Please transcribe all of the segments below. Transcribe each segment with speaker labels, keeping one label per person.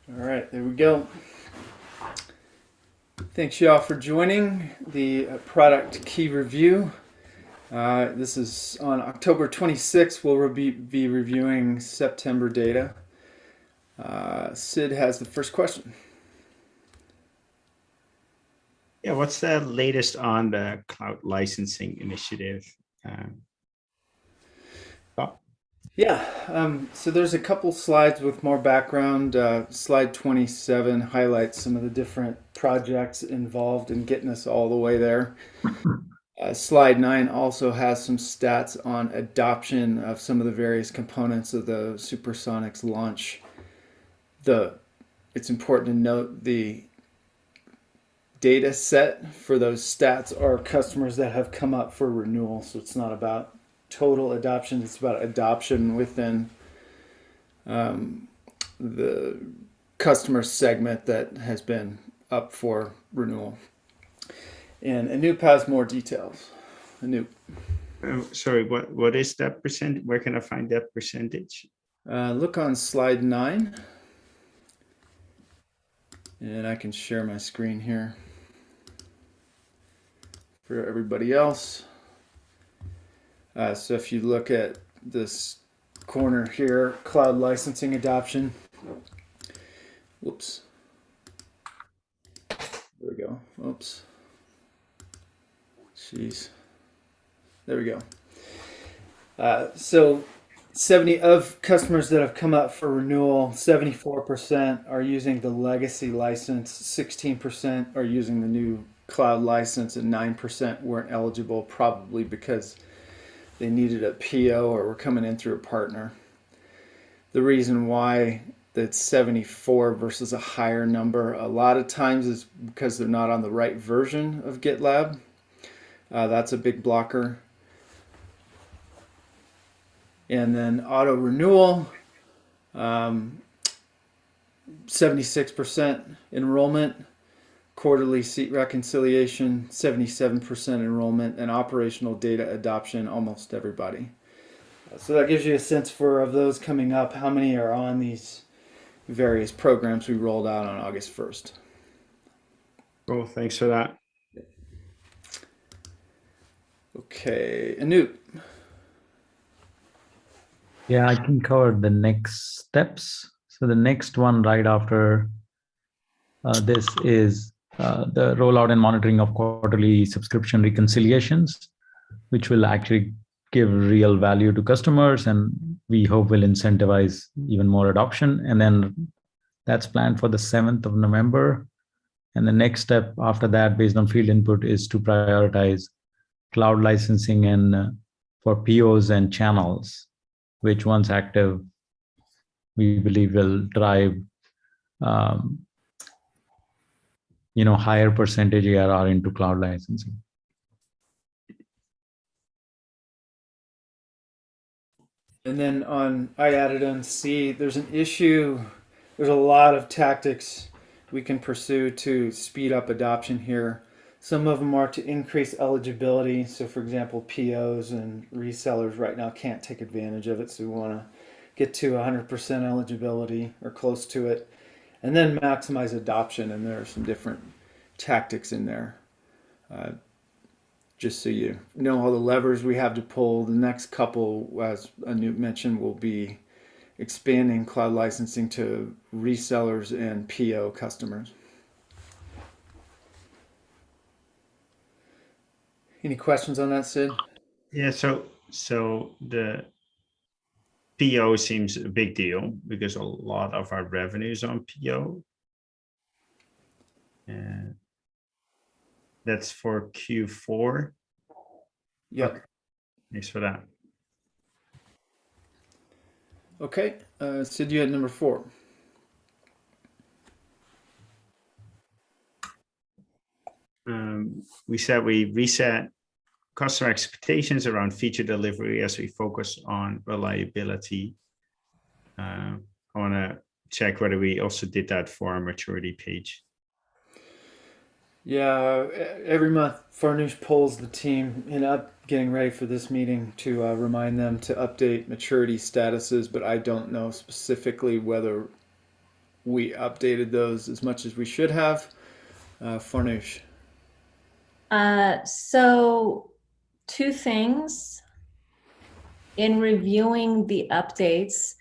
Speaker 1: All right, there we go. Thanks, y'all, for joining the product key review. This is on October 26th. We'll be reviewing September data. Sid has the first question.
Speaker 2: Yeah, what's the latest on the cloud licensing initiative?
Speaker 1: So there's a couple slides with more background. Slide 27 highlights some of the different projects involved in getting us all the way there. Slide 9 also has some stats on adoption of some of the various components of the Supersonics launch. It's important to note the data set for those stats are customers that have come up for renewal, so it's not about total adoption, it's about adoption within the customer segment that has been up for renewal. And Anoop has more details. Anoop.
Speaker 2: Sorry, what is that percent? Where can I find that percentage?
Speaker 1: Look on slide 9. And I can share my screen here for everybody else. So if you look at this corner here, cloud licensing adoption. Whoops. There we go. Oops. Jeez. There we go. So 70 of customers that have come up for renewal, 74% are using the legacy license, 16% are using the new cloud license, and 9% weren't eligible, probably because they needed a PO or were coming in through a partner. The reason why that's 74 versus a higher number a lot of times is because they're not on the right version of GitLab. That's a big blocker. And then auto renewal, 76% enrollment, quarterly seat reconciliation, 77% enrollment, and operational data adoption, almost everybody. So that gives you a sense for, of those coming up, how many are on these various programs we rolled out on August 1st.
Speaker 2: Cool, thanks for that.
Speaker 1: Okay, Anoop.
Speaker 3: Yeah, I can cover the next steps. So the next one right after this is the rollout and monitoring of quarterly subscription reconciliations, which will actually give real value to customers and we hope will incentivize even more adoption. And then that's planned for the 7th of November. And the next step after that, based on field input, is to prioritize cloud licensing and for POs and channels, which once active, we believe will drive higher percentage ARR into cloud licensing.
Speaker 1: And then I added on C, there's an issue, there's a lot of tactics we can pursue to speed up adoption here. Some of them are to increase eligibility. So for example, POs and resellers right now can't take advantage of it. So we want to get to 100% eligibility or close to it. And then maximize adoption. And there are some different tactics in there. Just so you know all the levers we have to pull. The next couple, as Anoop mentioned, will be expanding cloud licensing to resellers and PO customers. Any questions on that, Sid?
Speaker 2: Yeah, so the PO seems a big deal because a lot of our revenue is on PO. And that's for Q4.
Speaker 1: Yep.
Speaker 2: Okay. Thanks for that.
Speaker 1: Okay, Sid, you had number 4.
Speaker 2: We said we reset customer expectations around feature delivery as we focus on reliability. I want to check whether we also did that for our maturity page.
Speaker 1: Yeah, every month Farnoosh pulls the team getting ready for this meeting to remind them to update maturity statuses, but I don't know specifically whether we updated those as much as we should have. Farnoosh.
Speaker 4: So two things. In reviewing the updates,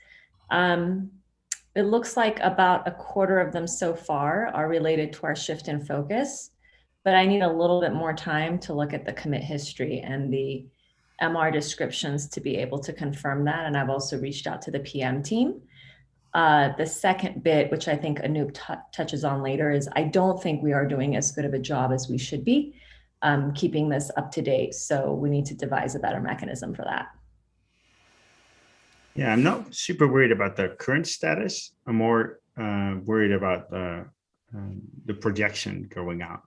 Speaker 4: it looks like about a quarter of them so far are related to our shift in focus, but I need a little bit more time to look at the commit history and the MR descriptions to be able to confirm that. And I've also reached out to the PM team. The second bit, which I think Anoop touches on later, is I don't think we are doing as good of a job as we should be keeping this up to date. So we need to devise a better mechanism for that.
Speaker 2: Yeah, I'm not super worried about the current status. I'm more worried about the projection going out.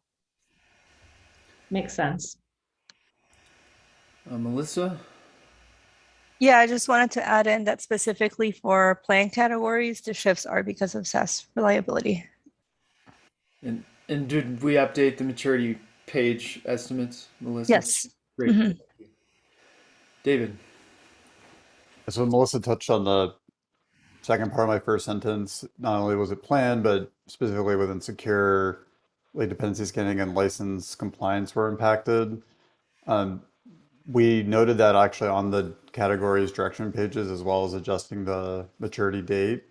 Speaker 4: Makes sense.
Speaker 1: Melissa?
Speaker 5: Yeah, I just wanted to add in that specifically for plan categories, the shifts are because of SAS reliability.
Speaker 1: And did we update the maturity page estimates, Melissa?
Speaker 5: Yes.
Speaker 1: Great.
Speaker 5: Mhm.
Speaker 1: David?
Speaker 6: So Melissa touched on the second part of my first sentence. Not only was it planned, but specifically within secure, like dependency scanning and license compliance were impacted. We noted that actually on the categories direction pages, as well as adjusting the maturity date.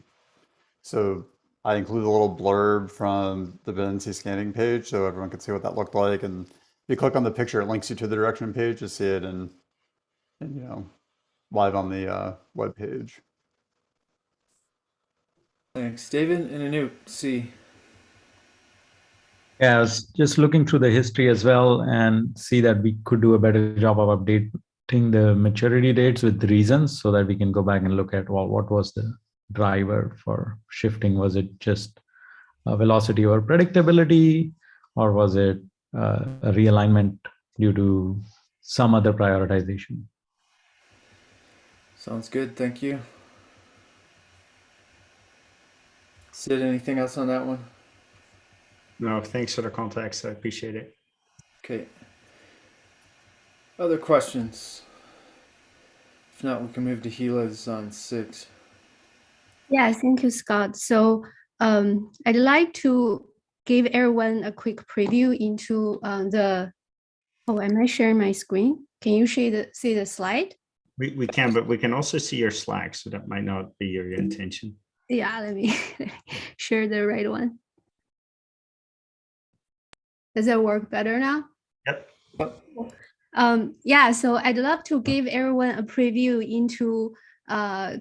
Speaker 6: So I included a little blurb from the dependency scanning page so everyone could see what that looked like. And if you click on the picture, it links you to the direction page to see it and you know, live on the web page.
Speaker 1: Thanks. David and Anoop, C.
Speaker 3: Yeah, I was just looking through the history as well and see that we could do a better job of updating the maturity dates with reasons so that we can go back and look at, well, what was the driver for shifting? Was it just velocity or predictability, or was it a realignment due to some other prioritization?
Speaker 1: Sounds good. Thank you. Sid, anything else on that one?
Speaker 2: No, thanks for the context. I appreciate it.
Speaker 1: Okay. Other questions? If not, we can move to Gila's on 6.
Speaker 7: Yeah, thank you, Scott. So I'd like to give everyone a quick preview into oh, am I sharing my screen? Can you see the slide?
Speaker 2: We can, but we can also see your Slack, so that might not be your intention.
Speaker 7: Yeah, let me share the right one. Does that work better now?
Speaker 2: Yep.
Speaker 7: Yeah, so I'd love to give everyone a preview into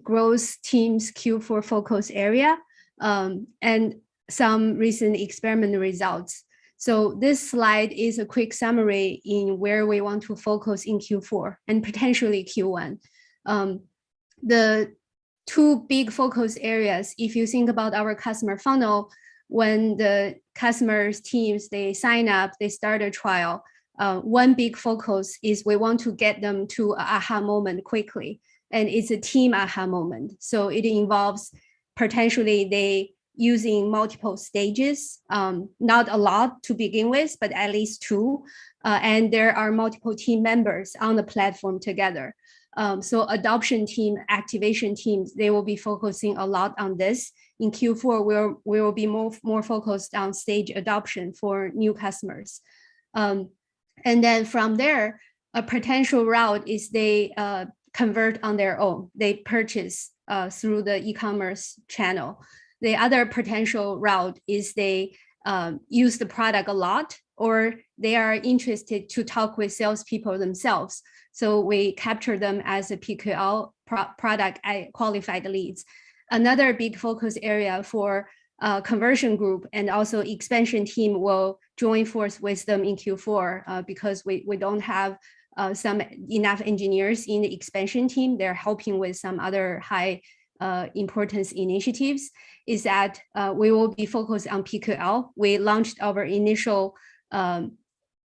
Speaker 7: growth team's Q4 focus area and some recent experiment results. So this slide is a quick summary in where we want to focus in Q4 and potentially Q1. The two big focus areas, if you think about our customer funnel, when the customers teams, they sign up, they start a trial, one big focus is we want to get them to an aha moment quickly. And it's a team aha moment. So it involves potentially they using multiple stages, not a lot to begin with, but at least 2. And there are multiple team members on the platform together. So adoption team, activation teams, they will be focusing a lot on this. In Q4, we will be more focused on stage adoption for new customers. And then from there, a potential route is they convert on their own. They purchase through the e-commerce channel. The other potential route is they use the product a lot, or they are interested to talk with salespeople themselves. So we capture them as a PQL product qualified leads. Another big focus area for conversion group and also expansion team will join force with them in Q4 because we don't have enough engineers in the expansion team. They're helping with some other high importance initiatives, is that we will be focused on PQL. We launched our initial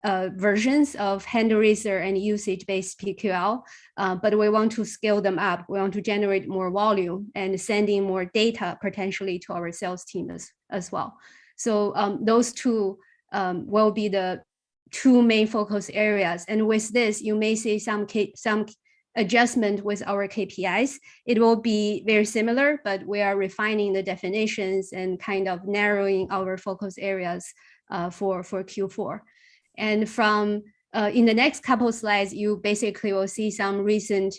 Speaker 7: versions of handle raiser and usage-based PQL, but we want to scale them up. We want to generate more volume and send in more data potentially to our sales team as well. So those two will be the 2 main focus areas. And with this, you may see some adjustment with our KPIs. It will be very similar, but we are refining the definitions and kind of narrowing our focus areas for Q4. And from in the next couple of slides, you basically will see some recent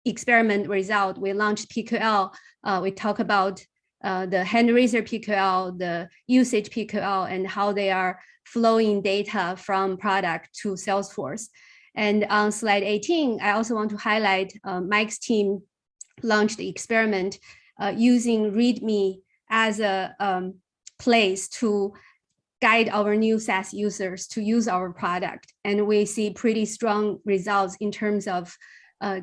Speaker 7: experiment result. We launched PQL. We talk about the hand raiser PQL, the usage PQL, and how they are flowing data from product to Salesforce. And on slide 18, I also want to highlight Mike's team launched the experiment using README as a place to guide our new SaaS users to use our product. And we see pretty strong results in terms of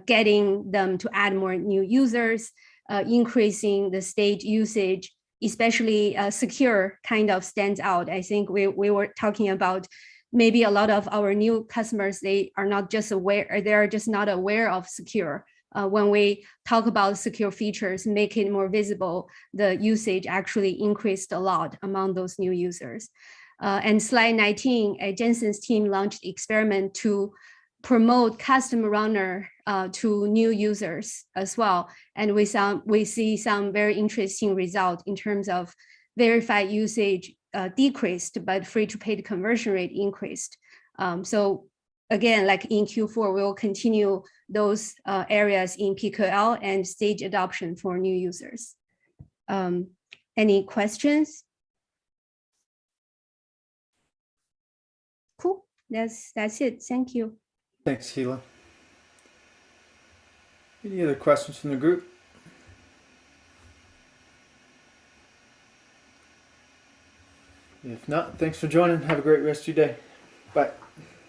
Speaker 7: getting them to add more new users, increasing the stage usage, especially secure kind of stands out. I think we were talking about maybe a lot of our new customers, they are not just aware, they are just not aware of secure. When we talk about secure features, make it more visible, the usage actually increased a lot among those new users. And slide 19, Jensen's team launched the experiment to promote custom runner to new users as well. And we see some very interesting results in terms of verified usage decreased, but free to paid conversion rate increased. So again, like in Q4, we will continue those areas in PQL and stage adoption for new users. Any questions? Cool, that's it, thank you.
Speaker 1: Thanks, Hila. Any other questions from the group? If not, thanks for joining. Have a great rest of your day. Bye.